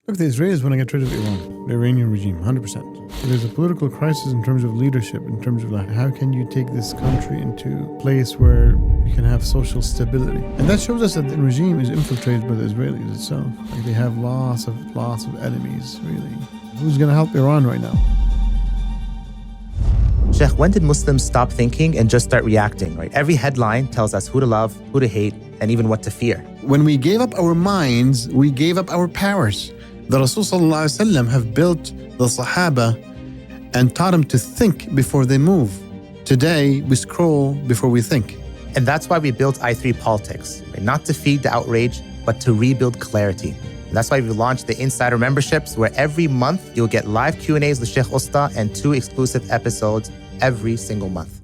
Look, the Israelis want to get rid of Iran, the Iranian regime, 100%. There's a political crisis in terms of leadership, in terms of like, how can you take this country into a place where you can have social stability? And that shows us that the regime is infiltrated by the Israelis itself. Like they have lots of enemies, really. Who's going to help Iran right now? Sheikh, when did Muslims stop thinking and just start reacting, right? Every headline tells us who to love, who to hate, and even what to fear. When we gave up our minds, we gave up our powers. The Rasul ﷺ have built the Sahaba and taught them to think before they move. Today, we scroll before we think. And that's why we built i3 Politics, right? Not to feed the outrage, but to rebuild clarity. And that's why we launched the Insider memberships, where every month you'll get live Q&As with Sheikh Usta and 2 exclusive episodes every single month.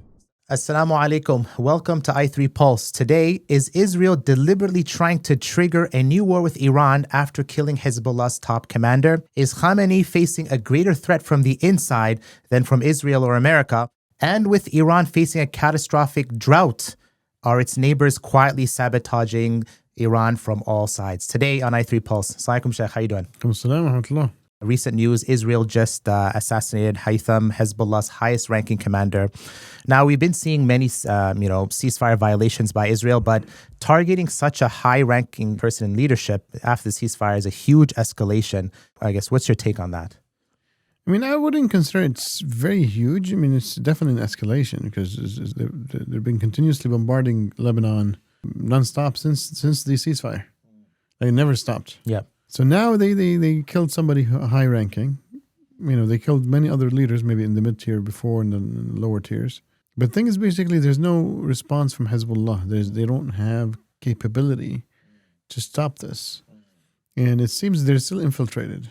Assalamu alaikum. Welcome to i3 Pulse. Today, is Israel deliberately trying to trigger a new war with Iran after killing Hezbollah's top commander? Is Khamenei facing a greater threat from the inside than from Israel or America? And with Iran facing a catastrophic drought, are its neighbors quietly sabotaging Iran from all sides? Today on i3 Pulse. Assalamu alaikum, Sheikh. How you doing? Assalamu alaikum wa rahmatullah. Recent news, Israel just assassinated Haytham, Hezbollah's highest-ranking commander. Now, we've been seeing many, ceasefire violations by Israel, but targeting such a high-ranking person in leadership after the ceasefire is a huge escalation. I guess, what's your take on that? I mean, I wouldn't consider it's very huge. I mean, it's definitely an escalation because they've been continuously bombarding Lebanon nonstop since the ceasefire. They never stopped. Yeah. So now they killed somebody high ranking. You know, they killed many other leaders, maybe in the mid-tier before and in the lower tiers. But the thing is, basically, there's no response from Hezbollah. They don't have capability to stop this. And it seems they're still infiltrated.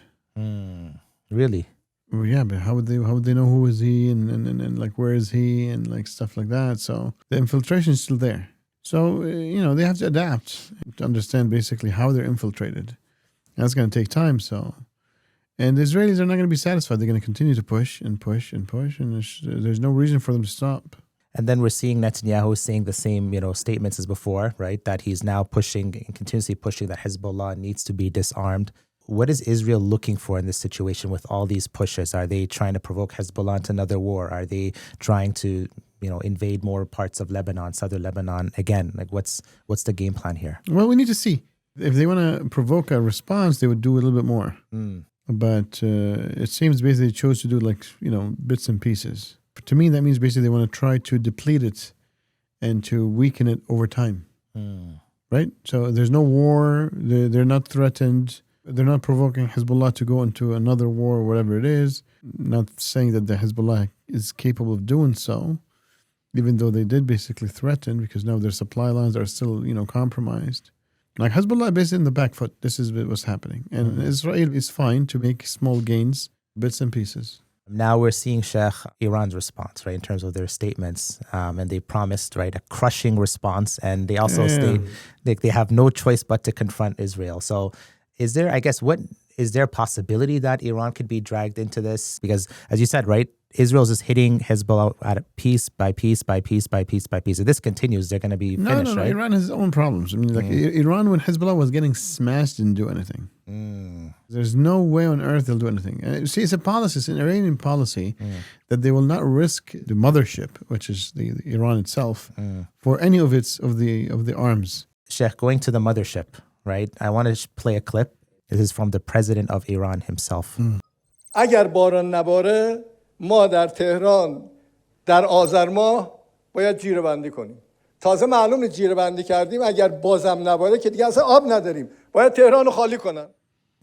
Really? Well, yeah, but how would they know who is he and like where is he and like stuff like that? So the infiltration is still there. So, they have to adapt to understand basically how they're infiltrated. That's going to take time. And the Israelis are not going to be satisfied. They're going to continue to push and push and push, and there's no reason for them to stop. And then we're seeing Netanyahu saying the same, statements as before, right? That he's now pushing and continuously pushing that Hezbollah needs to be disarmed. What is Israel looking for in this situation with all these pushes? Are they trying to provoke Hezbollah into another war? Are they trying to, invade more parts of Lebanon, southern Lebanon? Again, like what's the game plan here? Well, we need to see. If they want to provoke a response, they would do a little bit more. But it seems basically they chose to do bits and pieces. But to me, that means basically they want to try to deplete it and to weaken it over time. Right? So there's no war. They're not threatened. They're not provoking Hezbollah to go into another war or whatever it is. Not saying that the Hezbollah is capable of doing so, even though they did basically threaten because now their supply lines are still, compromised. Like Hezbollah basically in the back foot. This is what's happening. And Israel is fine to make small gains, bits and pieces. Now we're seeing, Sheikh, Iran's response, right, in terms of their statements. And they promised, right, a crushing response. And they also state they have no choice but to confront Israel. So is there a possibility that Iran could be dragged into this? Because as you said, right, Israel's just hitting Hezbollah at piece by piece by piece by piece by piece. If this continues, they're going to be finished, right? Iran has its own problems. I mean, Iran, when Hezbollah was getting smashed, didn't do anything. There's no way on earth they'll do anything. See, it's a policy, it's an Iranian policy that they will not risk the mothership, which is the Iran itself, for any of the arms. Sheikh, going to the mothership, right? I want to play a clip. This is from the president of Iran himself. اگر باران نباره ما در تهران در آذر ماه باید جیره بندی کنیم. تازه معلومه جیره بندی کردیم اگر بازم نباره که دیگه اصلا آب نداریم. باید تهران رو خالی کنن.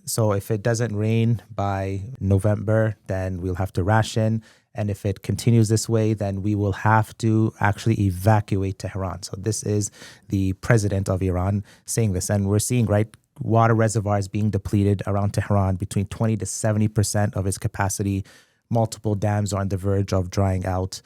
So if it doesn't rain by November, then we'll have to ration. And if it continues this way, then we will have to actually evacuate Tehran. So this is the president of Iran saying this. And we're seeing, right, water reservoirs being depleted around Tehran, between 20 to 70% of its capacity. Multiple dams are on the verge of drying out.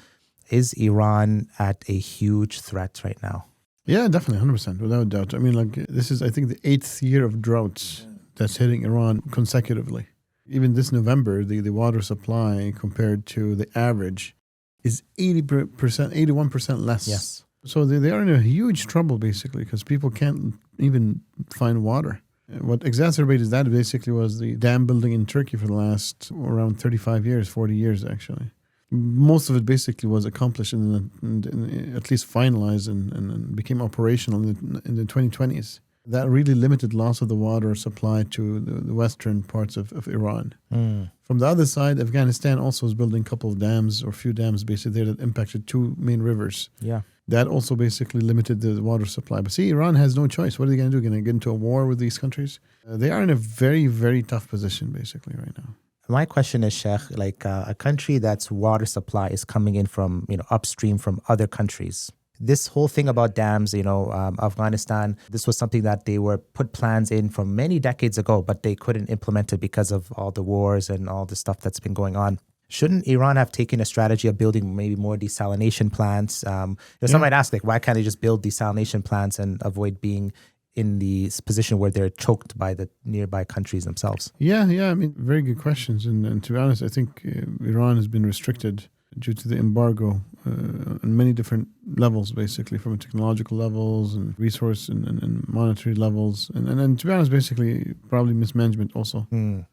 Is Iran at a huge threat right now? Yeah, definitely, 100%, without doubt. I mean, this is, I think, the 8th year of droughts that's hitting Iran consecutively. Even this November, the water supply compared to the average is 80%, 81% less. Yes. So they are in a huge trouble, basically, because people can't even find water. What exacerbated that basically was the dam building in Turkey for the last around 35 years, 40 years actually. Most of it basically was accomplished and at least finalized and became operational in the 2020s. That really limited loss of the water supply to the western parts of Iran. From the other side, Afghanistan also is building a couple of dams or few dams basically there that impacted two main rivers. Yeah. That also basically limited the water supply. But see, Iran has no choice. What are they going to do? Going to get into a war with these countries? They are in a very, very tough position basically right now. My question is, Sheikh, like a country that's water supply is coming in from, upstream from other countries. This whole thing about dams, Afghanistan, this was something that they were put plans in from many decades ago, but they couldn't implement it because of all the wars and all the stuff that's been going on. Shouldn't Iran have taken a strategy of building maybe more desalination plants? Some might ask, like, why can't they just build desalination plants and avoid being in the position where they're choked by the nearby countries themselves? Yeah. I mean, very good questions. And to be honest, I think Iran has been restricted due to the embargo on many different levels, basically, from technological levels and resource and monetary levels. And to be honest, basically, probably mismanagement also.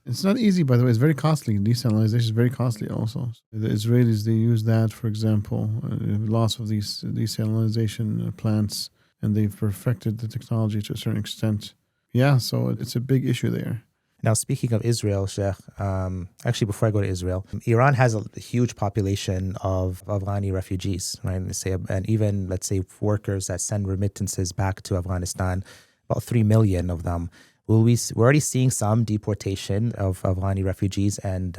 It's not easy, by the way. It's very costly. Desalinization is very costly also. The Israelis, they use that, for example, loss of these desalinization plants, and they've perfected the technology to a certain extent. Yeah, so it's a big issue there. Now, speaking of Israel, Sheikh, actually, before I go to Israel, Iran has a huge population of Afghani refugees, right? And even, let's say, workers that send remittances back to Afghanistan, about 3 million of them. We're already seeing some deportation of Afghani refugees, and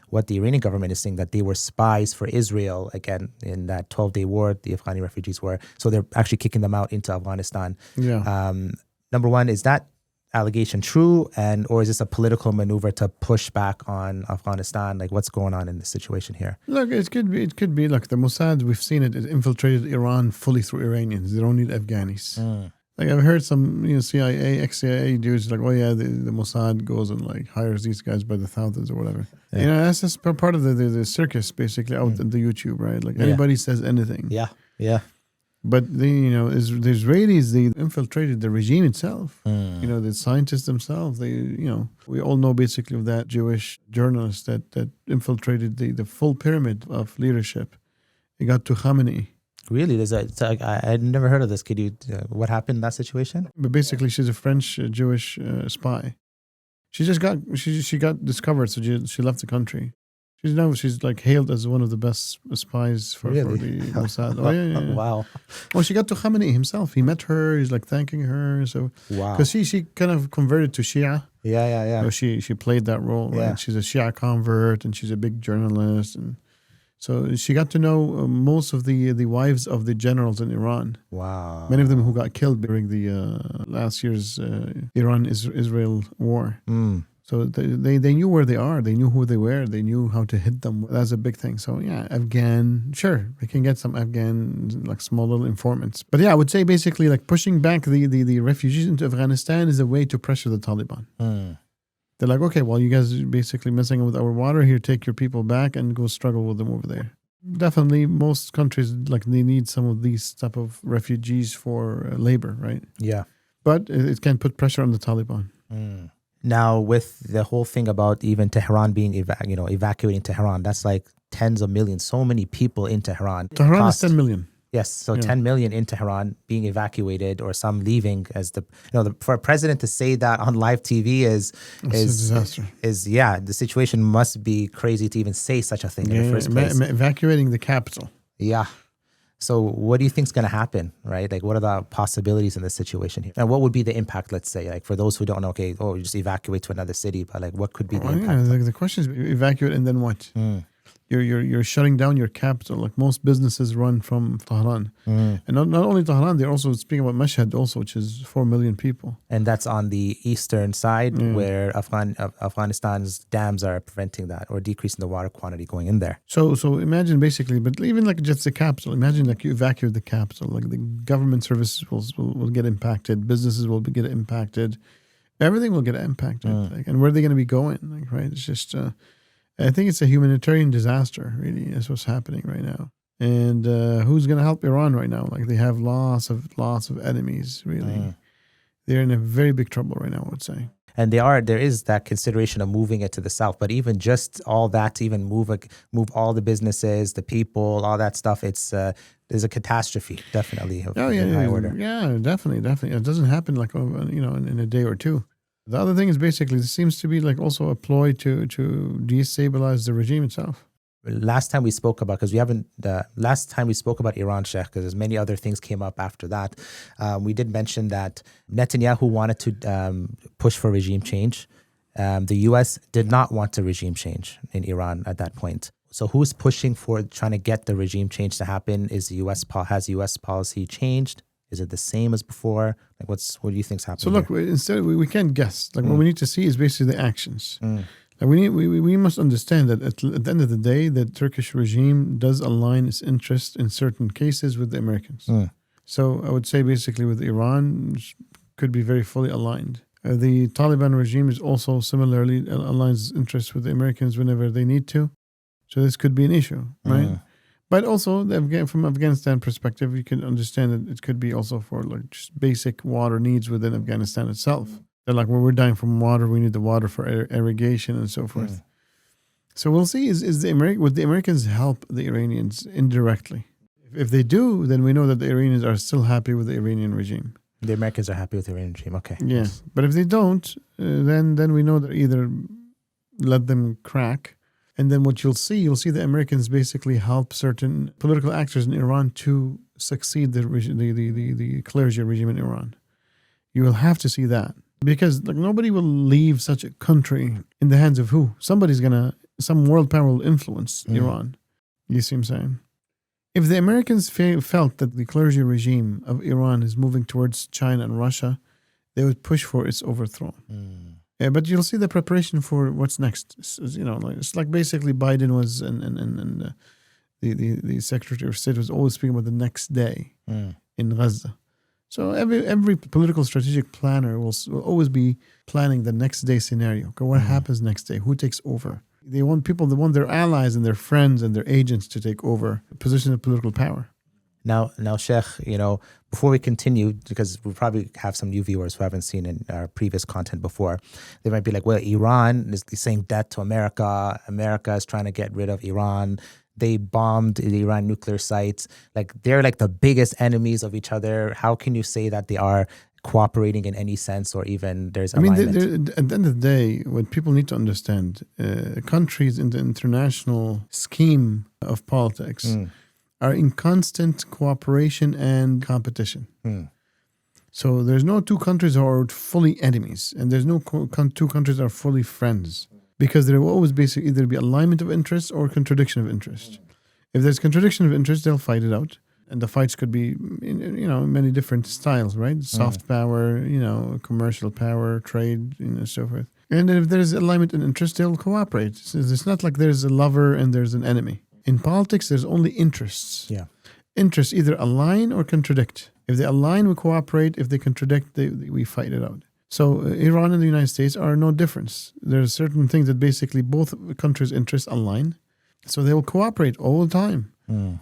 what the Iranian government is saying that they were spies for Israel, again, in that 12-day war, the Afghani refugees were. So they're actually kicking them out into Afghanistan. Yeah. Number one, is that allegation true, or is this a political maneuver to push back on Afghanistan? Like, what's going on in this situation here? Look, it could be like the Mossad. We've seen it infiltrated Iran fully through Iranians. They don't need Afghanis. Like, I've heard some CIA, ex-CIA dudes like, oh yeah, the Mossad goes and like hires these guys by the thousands or whatever. Yeah. That's just part of the circus basically out on the YouTube, right? Like anybody says anything. Yeah. But the Israelis, they infiltrated the regime itself. The scientists themselves. We all know basically of that Jewish journalist that infiltrated the full pyramid of leadership. It got to Khamenei. Really? I'd never heard of this. Could you? What happened in that situation? But basically, she's a French Jewish spy. She got discovered, so she left the country. She's like hailed as one of the best spies for the Mossad. Oh yeah. Wow. Well, she got to Khamenei himself. He met her. He's like thanking her. So wow. Because she kind of converted to Shia. Yeah. So she played that role. Right? Yeah. She's a Shia convert, and she's a big journalist, and so she got to know most of the wives of the generals in Iran. Wow. Many of them who got killed during the last year's Iran-Israel war. So they knew where they are. They knew who they were. They knew how to hit them. That's a big thing. So yeah, Afghan, sure, we can get some Afghan, like small little informants. But yeah, I would say basically like pushing back the refugees into Afghanistan is a way to pressure the Taliban. They're like, okay, well, you guys are basically messing with our water here. Take your people back and go struggle with them over there. Definitely, most countries, like, they need some of these type of refugees for labor, right? Yeah. But it can put pressure on the Taliban. Now, with the whole thing about even Tehran being, evacuating Tehran, that's like tens of millions, so many people in Tehran. Tehran is 10 million. Yes, so 10 million in Tehran being evacuated, or some leaving. As for a president to say that on live TV is a disaster. The situation must be crazy to even say such a thing in the first place. Evacuating the capital. Yeah. So what do you think is going to happen, right? Like, what are the possibilities in this situation here? And what would be the impact, let's say, like, for those who don't know, okay, you just evacuate to another city, but like, what could be the impact? The question is, evacuate and then what? You're shutting down your capital. Like, most businesses run from Tehran. And not only Tehran, they're also speaking about Mashhad also, which is 4 million people. And that's on the eastern side where Afghanistan's dams are preventing that, or decreasing the water quantity going in there. So imagine basically, but even like just the capital, imagine like you evacuate the capital, like the government services will get impacted, businesses will get impacted, everything will get impacted. Like, and where are they going to be going? Like, right? It's just... I think it's a humanitarian disaster, really. That's what's happening right now. And who's going to help Iran right now? Like, they have lots of enemies, really. they're in a very big trouble right now, I would say. And there is that consideration of moving it to the south, but even just all that to even move all the businesses, the people, all that stuff, there's a catastrophe, definitely. High order. Yeah, definitely. It doesn't happen like in a day or two. The other thing is basically this seems to be like also a ploy to destabilize the regime itself. Last time we spoke about, Iran, Sheikh, because as many other things came up after that, we did mention that Netanyahu wanted to push for regime change. The U.S. did not want a regime change in Iran at that point. So who's pushing for trying to get the regime change to happen? Has U.S. policy changed? Is it the same as before? Like, what do you think's happening? So look, instead we can't guess. Like what we need to see is basically the actions. And we must understand that at the end of the day, the Turkish regime does align its interests in certain cases with the Americans. So I would say basically with Iran, could be very fully aligned. The Taliban regime is also similarly aligns interests with the Americans whenever they need to. So this could be an issue, right? But also from Afghanistan perspective, you can understand that it could be also for like just basic water needs within Afghanistan itself. They're like, when we're dying from water, we need the water for irrigation and so forth. So we'll see, would the Americans help the Iranians indirectly? If they do, then we know that the Iranians are still happy with the Iranian regime. The Americans are happy with the Iranian regime, okay. Yeah, yes. But if they don't, then we know that either let them crack, and then what you'll see the Americans basically help certain political actors in Iran to succeed the clergy regime in Iran. You will have to see that. Because like nobody will leave such a country in the hands of who? Some world power will influence Iran. You see what I'm saying? If the Americans felt that the clergy regime of Iran is moving towards China and Russia, they would push for its overthrow. Yeah, but you'll see the preparation for what's next. It's like basically Biden was and the Secretary of State was always speaking about the next day in Gaza. So every political strategic planner will always be planning the next day scenario. Okay, what happens next day? Who takes over? They want their allies and their friends and their agents to take over a position of political power. Now, Sheikh, before we continue, because we probably have some new viewers who haven't seen in our previous content before, they might be like, well, Iran is saying debt to America. America is trying to get rid of Iran. They bombed the Iran nuclear sites. Like, they're like the biggest enemies of each other. How can you say that they are cooperating in any sense, or even there's alignment? At the end of the day, what people need to understand, countries in the international scheme of politics are in constant cooperation and competition. So there's no two countries who are fully enemies, and there's no two countries that are fully friends. Because there will always basically either be alignment of interest or contradiction of interest. If there's contradiction of interest, they'll fight it out. And the fights could be in many different styles, right? Soft power, commercial power, trade, so forth. And if there's alignment in interest, they'll cooperate. It's not like there's a lover and there's an enemy. In politics, there's only interests. Yeah. Interests either align or contradict. If they align, we cooperate. If they contradict, we fight it out. So Iran and the United States are no difference. There are certain things that basically both countries' interests align. So they will cooperate all the time.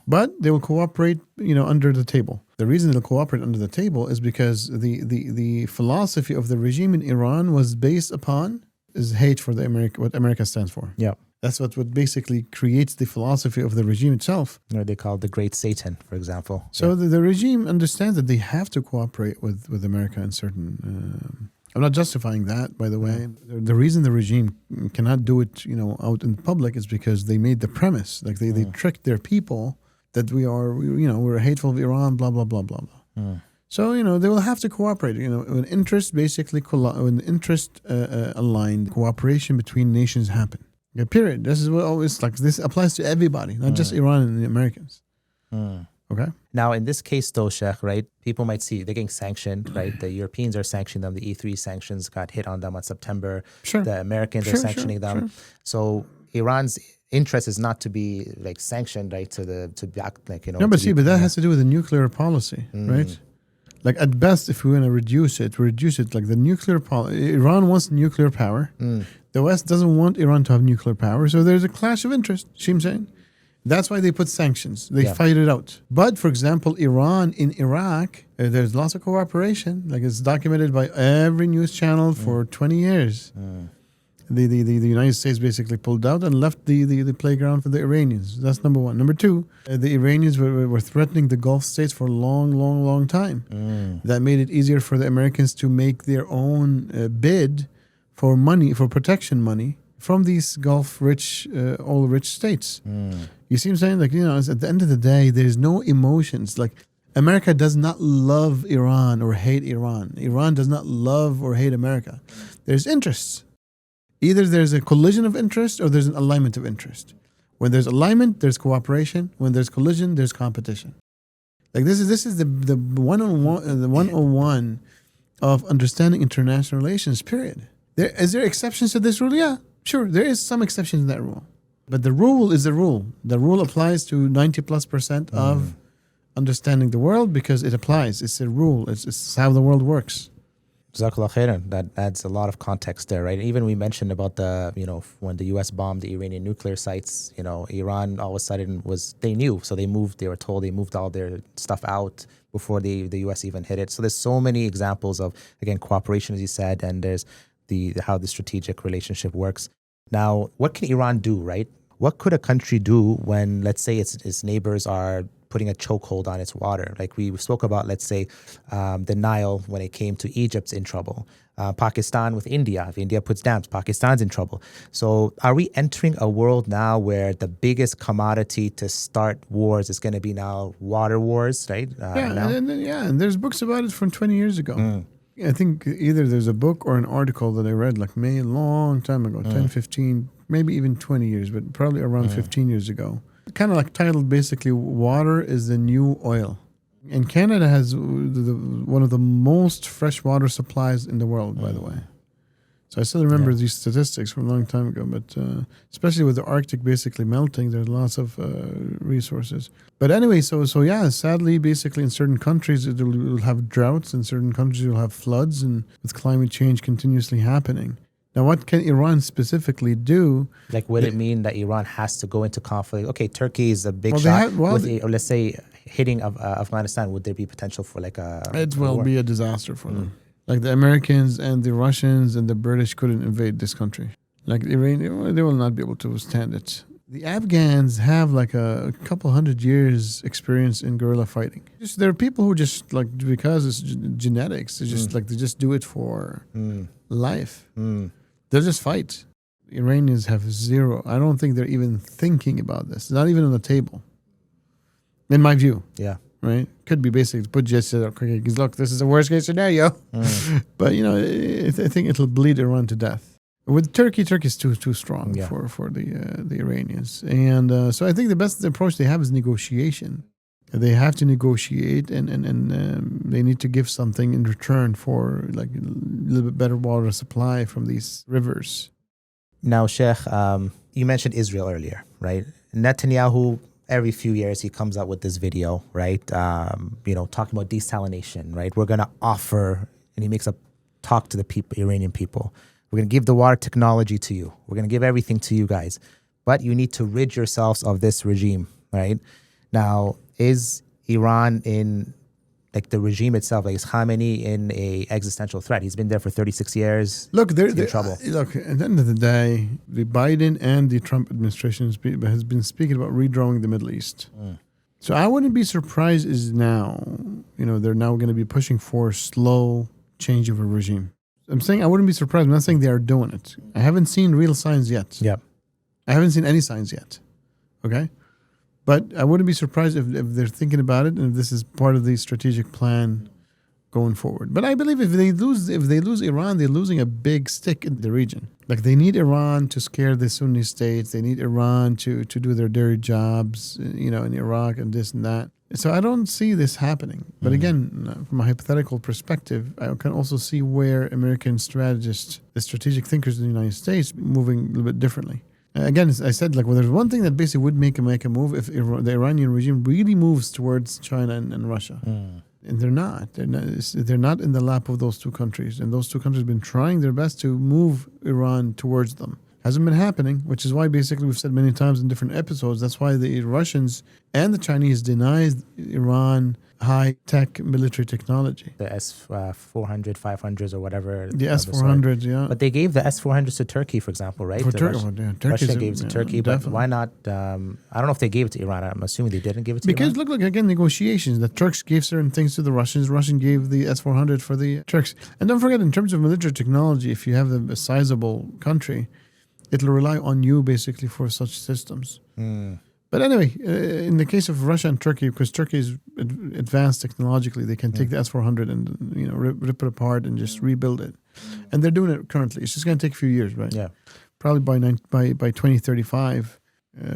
But they will cooperate, under the table. The reason they'll cooperate under the table is because the philosophy of the regime in Iran was based upon is hate for what America stands for. Yeah. That's what basically creates the philosophy of the regime itself. They call it the Great Satan, for example. So the regime understands that they have to cooperate with America in certain... I'm not justifying that, by the way. The reason the regime cannot do it, out in public is because they made the premise, like they tricked their people that we're hateful of Iran, blah, blah, blah, blah, blah. So, they will have to cooperate. When interest aligned, cooperation between nations happen. Yeah, period. This is what always this applies to everybody, not just Iran and the Americans. Okay. Now, in this case, though, Sheikh, right, people might see they're getting sanctioned, right? The Europeans are sanctioning them. The E3 sanctions got hit on them on September. Sure. The Americans are sanctioning them. Sure. So Iran's interest is not to be sanctioned, right? No, but that has to do with the nuclear policy, right? Like at best, if we want to reduce it like the nuclear policy. Iran wants nuclear power. The West doesn't want Iran to have nuclear power. So there's a clash of interest. See what I'm saying? That's why they put sanctions. They fight it out. But, for example, Iran in Iraq, there's lots of cooperation. Like it's documented by every news channel for 20 years. The United States basically pulled out and left the playground for the Iranians. That's number one. Number two, the Iranians were threatening the Gulf states for a long time. That made it easier for the Americans to make their own bid for money, for protection money from these Gulf-rich, oil-rich states. You see what I'm saying? Like, you know, at the end of the day, there's no emotions. Like, America does not love Iran or hate Iran. Iran does not love or hate America. There's interests. Either there's a collision of interest or there's an alignment of interest. When there's alignment, there's cooperation. When there's collision, there's competition. Like this is the 101 of understanding international relations, period. Is there exceptions to this rule? Yeah, sure. There is some exceptions to that rule. But the rule is the rule. The rule applies to 90+% of understanding the world because it applies. It's a rule. It's how the world works. Jazakallah khairan. That adds a lot of context there, right? Even we mentioned about the, you know, when the U.S. bombed the Iranian nuclear sites, you know, Iran all of a sudden they knew. So they were told they moved all their stuff out before the U.S. even hit it. So there's so many examples of, again, cooperation, as you said, and there's how the strategic relationship works. Now, what can Iran do, right? What could a country do when, let's say, its neighbors are putting a chokehold on its water? Like we spoke about, let's say, the Nile when it came to Egypt's in trouble. Pakistan with India. If India puts dams, Pakistan's in trouble. So are we entering a world now where the biggest commodity to start wars is going to be now water wars, right? And there's books about it from 20 years ago. I think either there's a book or an article that I read like a long time ago, 10, 15, maybe even 20 years, but probably around 15 years ago. Kind of like titled basically, water is the new oil. And Canada has one of the most freshwater supplies in the world, by the way. So I still remember these statistics from a long time ago, but especially with the Arctic basically melting, there's lots of resources. But anyway, so sadly, basically in certain countries, it will have droughts, in certain countries you'll have floods, and with climate change continuously happening. Now, what can Iran specifically do? Like, would it mean that Iran has to go into conflict? Okay, Turkey is a big shot. Or let's say hitting Afghanistan, would there be potential for like a It will be a disaster for them. Like the Americans and the Russians and the British couldn't invade this country. Like Iran, they will not be able to withstand it. The Afghans have like a couple 100 years experience in guerrilla fighting. There are people who just like, because it's genetics, it's just like they just do it for life. They'll just fight. Iranians have zero. I don't think they're even thinking about this. It's not even on the table. In my view. Yeah. Right? Could be basically put just okay, look, this is the worst case scenario. But you know, I think it'll bleed Iran to death. With Turkey's too strong for the Iranians. And so I think the best approach they have is negotiation. They have to negotiate and they need to give something in return for like a little bit better water supply from these rivers. Now, Sheikh, you mentioned Israel earlier, right? Netanyahu, every few years he comes out with this video, right? Talking about desalination, right? We're going to offer, and he makes a talk to the people, Iranian people. We're going to give the water technology to you. We're going to give everything to you guys. But you need to rid yourselves of this regime, right? Now, is Iran in, like the regime itself, like is Khamenei in a existential threat? He's been there for 36 years. Look, they're in trouble. Look, at the end of the day, the Biden and the Trump administration has been speaking about redrawing the Middle East. So I wouldn't be surprised they're now going to be pushing for slow change of a regime. I'm saying I wouldn't be surprised. I'm not saying they are doing it. I haven't seen real signs yet. Yeah. I haven't seen any signs yet. Okay? But I wouldn't be surprised if they're thinking about it and if this is part of the strategic plan going forward. But I believe if they lose Iran, they're losing a big stick in the region. Like they need Iran to scare the Sunni states. They need Iran to do their dirty jobs, in Iraq and this and that. So I don't see this happening. But again, from a hypothetical perspective, I can also see where American strategists, the strategic thinkers in the United States, moving a little bit differently. Again, I said, like, well, there's one thing that basically would make a move if the Iranian regime really moves towards China and Russia. And they're not. They're not in the lap of those two countries. And those two countries have been trying their best to move Iran towards them. Hasn't been happening, which is why basically we've said many times in different episodes, that's why the Russians and the Chinese denied Iran high-tech military technology. The S-400, 500s or whatever. The S-400s, yeah. But they gave the S-400s to Turkey, for example, right? For Turkey, Russia gave it to Turkey, but definitely. why not? I don't know if they gave it to Iran. I'm assuming they didn't give it to Iran. Because look, again, negotiations. The Turks gave certain things to the Russians. Russian gave the S-400 for the Turks. And don't forget, in terms of military technology, if you have a sizable country, it'll rely on you basically for such systems. But anyway, in the case of Russia and Turkey, because Turkey is advanced technologically, they can take the S-400 and rip it apart and just rebuild it. And they're doing it currently. It's just going to take a few years, right? Yeah. Probably by 2035,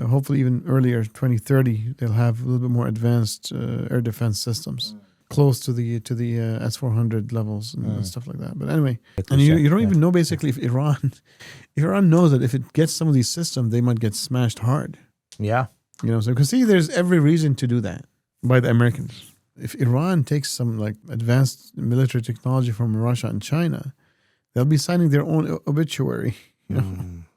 hopefully even earlier, 2030, they'll have a little bit more advanced air defense systems. Close to the S-400 levels and stuff like that. But anyway, and you don't even know basically if Iran knows that if it gets some of these systems, they might get smashed hard. Yeah. So you can see there's every reason to do that by the Americans. If Iran takes some like advanced military technology from Russia and China, they'll be signing their own obituary.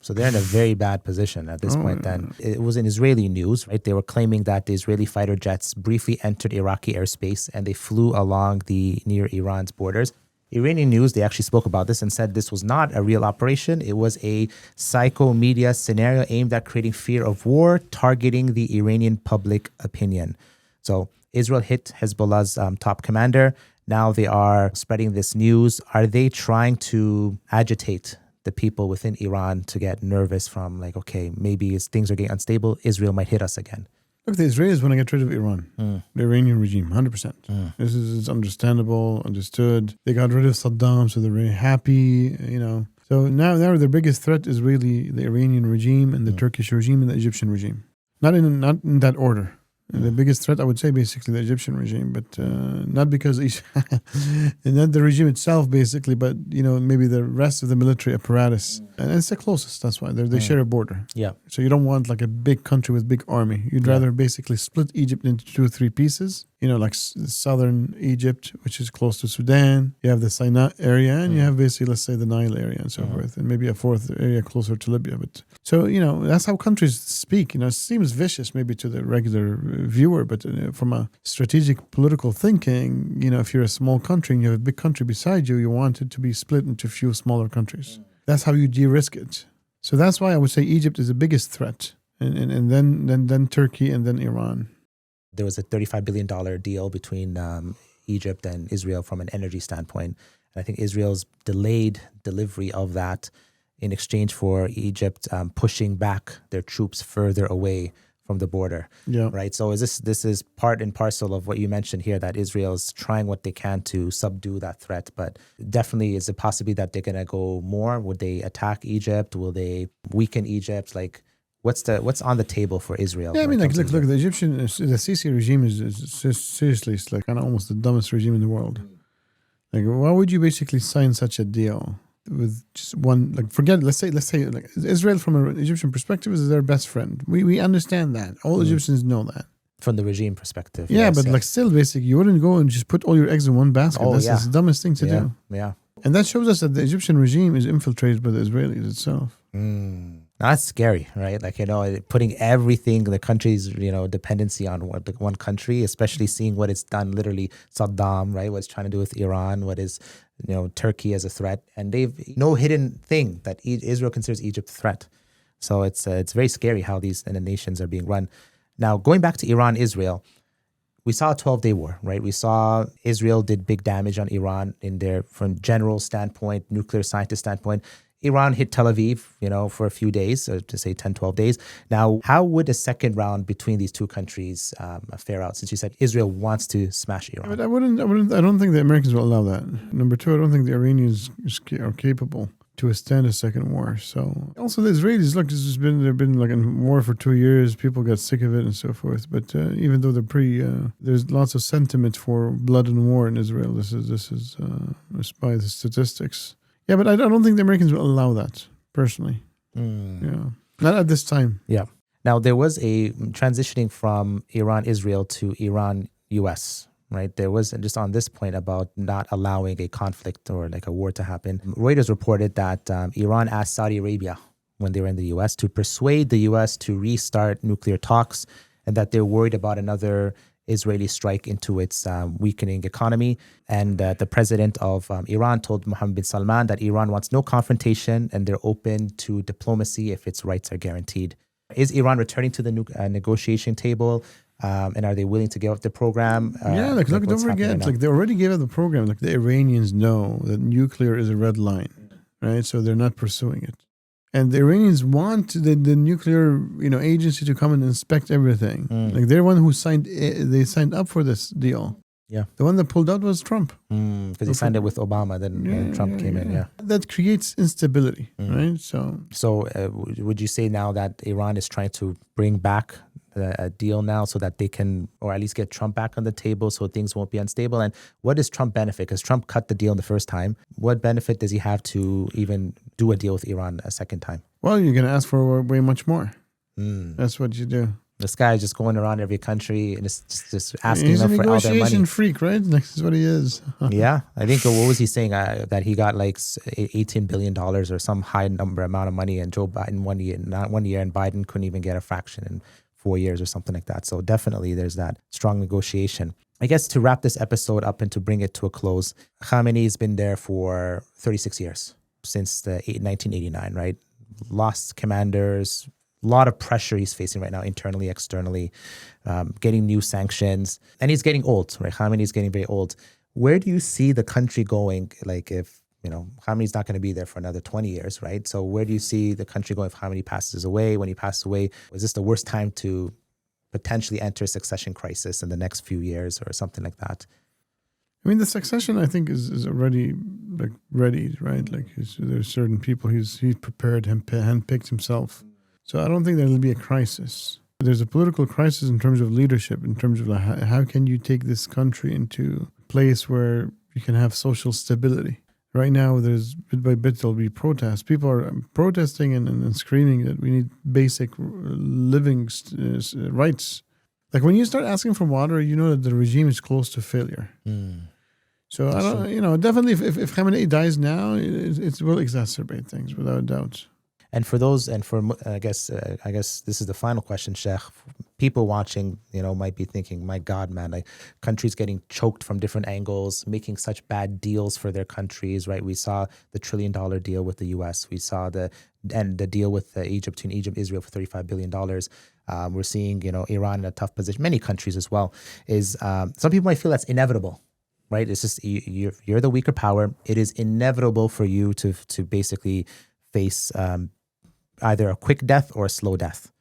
So they're in a very bad position at this point then. It was in Israeli news, right? They were claiming that the Israeli fighter jets briefly entered Iraqi airspace and they flew along near Iran's borders. Iranian news, they actually spoke about this and said this was not a real operation. It was a psycho media scenario aimed at creating fear of war, targeting the Iranian public opinion. So Israel hit Hezbollah's top commander. Now they are spreading this news. Are they trying to agitate the people within Iran to get nervous from like, okay, maybe as things are getting unstable, Israel might hit us again? Look, the Israelis want to get rid of Iran, the Iranian regime, 100%. This is understandable, understood. They got rid of Saddam, so they're very happy, So now their biggest threat is really the Iranian regime and the Turkish regime and the Egyptian regime. Not in that order. And the biggest threat, I would say, basically the Egyptian regime, but not because not the regime itself, basically, but maybe the rest of the military apparatus, and it's the closest. That's why they share a border. Yeah. So you don't want like a big country with big army. You'd rather basically split Egypt into 2 or 3 pieces. Like southern Egypt, which is close to Sudan. You have the Sinai area, and you have basically, let's say, the Nile area and so forth, and maybe a 4th area closer to Libya. But so that's how countries speak. It seems vicious maybe to the regular viewer, but from a strategic political thinking, if you're a small country and you have a big country beside you, you want it to be split into a few smaller countries. That's how you de-risk it. So that's why I would say Egypt is the biggest threat, and then Turkey, and then Iran. There was a $35 billion deal between Egypt and Israel from an energy standpoint. And I think Israel's delayed delivery of that in exchange for Egypt pushing back their troops further away from the border. Yeah. Right. So this is part and parcel of what you mentioned here, that Israel's trying what they can to subdue that threat. But definitely is a possibility that they're going to go more. Would they attack Egypt? Will they weaken Egypt? Like, what's on the table for Israel? Yeah, I mean, look, the Egyptian, the Sisi regime is seriously, it's like almost the dumbest regime in the world. Like, why would you basically sign such a deal with just one? Like, forget. Let's say, like, Israel from an Egyptian perspective is their best friend. We understand that. All Egyptians know that. From the regime perspective. Yeah, but like still, basically, you wouldn't go and just put all your eggs in one basket. That's the dumbest thing to do. Yeah. And that shows us that the Egyptian regime is infiltrated by the Israelis itself. That's scary, right? Like, putting everything, the country's, dependency on one country, especially seeing what it's done, literally Saddam, right? What it's trying to do with Iran, what is, Turkey as a threat. And they've no hidden thing that Israel considers Egypt a threat. So it's very scary how these nations are being run. Now, going back to Iran, Israel, we saw a 12-day war, right? We saw Israel did big damage on Iran from general standpoint, nuclear scientist standpoint. Iran hit Tel Aviv, for a few days, or to say 10, 12 days. Now, how would a second round between these two countries fare out? Since you said Israel wants to smash Iran. But I don't think the Americans will allow that. Number 2, I don't think the Iranians are capable to withstand a second war. So also the Israelis, look, they've been like in war for 2 years. People got sick of it and so forth. But even though there's lots of sentiment for blood and war in Israel. This is by the statistics. Yeah, but I don't think the Americans will allow that, personally. Yeah, not at this time. Yeah. Now, there was a transitioning from Iran-Israel to Iran-US, right? There was just on this point about not allowing a conflict or like a war to happen. Reuters reported that Iran asked Saudi Arabia, when they were in the U.S. to persuade the U.S. to restart nuclear talks, and that they're worried about another Israeli strike into its weakening economy. And the president of Iran told Mohammed bin Salman that Iran wants no confrontation and they're open to diplomacy if its rights are guaranteed. Is Iran returning to the negotiation table? And are they willing to give up the program? Look, don't forget, they already gave up the program. Like, the Iranians know that nuclear is a red line, right? So they're not pursuing it. And the Iranians want the nuclear, agency to come and inspect everything. Like, they're one who signed up for this deal. Yeah. The one that pulled out was Trump. Because he signed it with Obama, then Trump came in. Yeah. That creates instability, right? So would you say now that Iran is trying to bring back a deal now so that they can, or at least get Trump back on the table so things won't be unstable? And what does Trump benefit? Because Trump cut the deal the first time. What benefit does he have to even do a deal with Iran a second time? Well, you're going to ask for way much more. That's what you do. This guy is just going around every country and just asking them for all their money. He's a negotiation freak, right? This is what he is. Yeah. I think, what was he saying? That he got like $18 billion or some high amount of money, and Joe Biden not 1 year, and Biden couldn't even get a fraction in 4 years or something like that. So definitely there's that strong negotiation. I guess to wrap this episode up and to bring it to a close, Khamenei has been there for 36 years, since 1989, right? Lost commanders, a lot of pressure he's facing right now, internally, externally, getting new sanctions. And he's getting old, right? Khamenei is getting very old. Where do you see the country going? Like, if, Khamenei's not going to be there for another 20 years, right? So where do you see the country going if Khamenei passes away? When he passes away, is this the worst time to potentially enter a succession crisis in the next few years or something like that? I mean, the succession, I think, is already ready, right? Like, there's certain people he's prepared, handpicked himself. So I don't think there'll be a crisis. There's a political crisis in terms of leadership, in terms of how can you take this country into a place where you can have social stability. Right now, there's bit by bit there'll be protests. People are protesting and screaming that we need basic living rights. Like, when you start asking for water, you know that the regime is close to failure. So I don't, definitely if Khamenei dies now, it will exacerbate things without a doubt. And for those, I guess this is the final question, Sheikh. People watching, might be thinking, my God, man, like, countries getting choked from different angles, making such bad deals for their countries, right? We saw the $1 trillion deal with the U.S. We saw the deal with Egypt, between Egypt and Israel, for $35 billion. We're seeing, Iran in a tough position. Many countries as well. Some people might feel that's inevitable, right? It's just you're the weaker power. It is inevitable for you to basically face either a quick death or a slow death.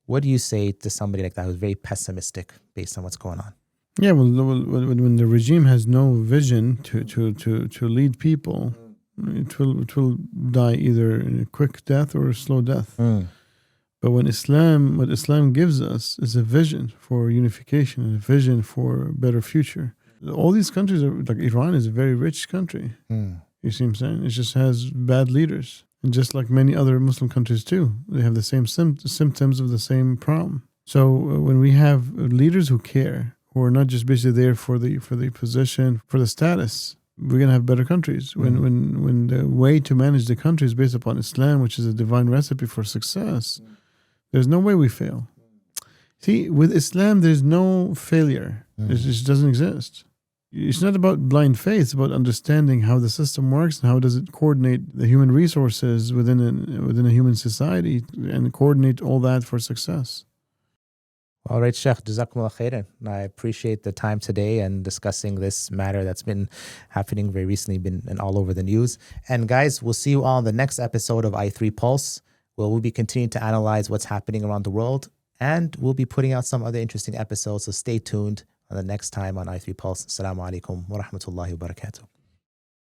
What do you say to somebody like that who's very pessimistic based on what's going on? Yeah, well, when the regime has no vision to lead people, it will die either in a quick death or a slow death. But what Islam gives us is a vision for unification and a vision for a better future. All these countries like Iran is a very rich country. You see what I'm saying? It just has bad leaders. And just like many other Muslim countries too, they have the same symptoms of the same problem. So when we have leaders who care, who are not just basically there for the position, for the status, we're gonna have better countries. When the way to manage the country is based upon Islam, which is a divine recipe for success, there's no way we fail. See, with Islam, there's no failure. It just doesn't exist. It's not about blind faith. It's about understanding how the system works and how does it coordinate the human resources within a human society and coordinate all that for success. All right, Sheikh, Jazakumullah khairan. I appreciate the time today and discussing this matter that's been happening very recently, been all over the news. And guys, we'll see you all on the next episode of i3 Pulse, where we'll be continuing to analyze what's happening around the world, and we'll be putting out some other interesting episodes, so stay tuned on the next time on i3 Pulse. Assalamu alaikum wa rahmatullahi wa barakatuh.